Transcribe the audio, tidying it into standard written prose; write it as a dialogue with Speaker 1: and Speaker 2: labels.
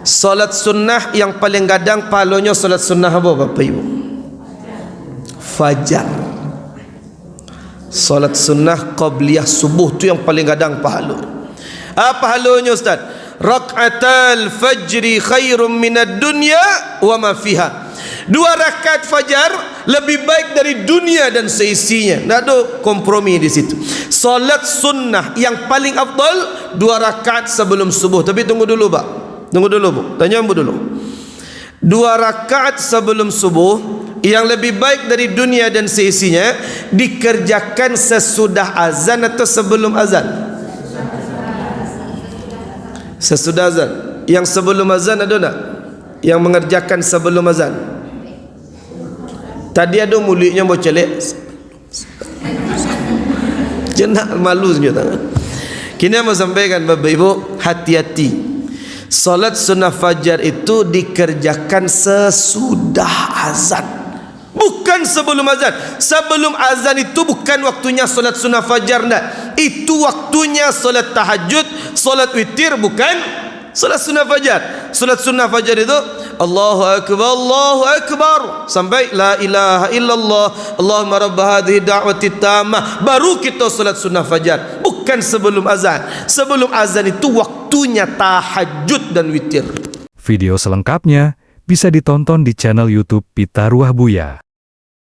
Speaker 1: Solat sunnah yang paling gadang pahalanya solat sunnah apa Bapak Ibu? Fajar. Solat sunnah qabliyah subuh tu yang paling gadang pahala. Apa pahalanya Ustaz? Rak'atal fajri khairum minad dunya wa ma fiha. 2 rakaat fajar lebih baik dari dunia dan seisinya. Tak ada kompromi di situ. Solat sunnah yang paling afdal 2 rakaat sebelum subuh. Tapi tunggu dulu Pak. Tunggu dulu Bu. Tanya Bu dulu. 2 rakaat sebelum subuh yang lebih baik dari dunia dan seisinya dikerjakan sesudah azan atau sebelum azan? Sesudah azan. Yang sebelum azan ada tak? Yang mengerjakan sebelum azan? Tadi ada mulutnya mau celek. Jenak malu saja tangan. Kini mau sampaikan Bapak Ibu, hati-hati. Salat sunnah fajar itu dikerjakan sesudah azan, bukan sebelum azan. Sebelum azan itu bukan waktunya salat sunnah fajar, enggak. Itu waktunya salat tahajud, salat witir, bukan salat sunnah fajar. Salat sunnah fajar itu Allahu Akbar sampai la ilaha illallah Allahumma rabb hadhihi da'wati tammah, baru kita salat sunnah fajar, bukan sebelum azan. Sebelum azan itu waktunya tahajud dan witir.
Speaker 2: Video selengkapnya bisa ditonton di channel YouTube Pita Ruah Buya.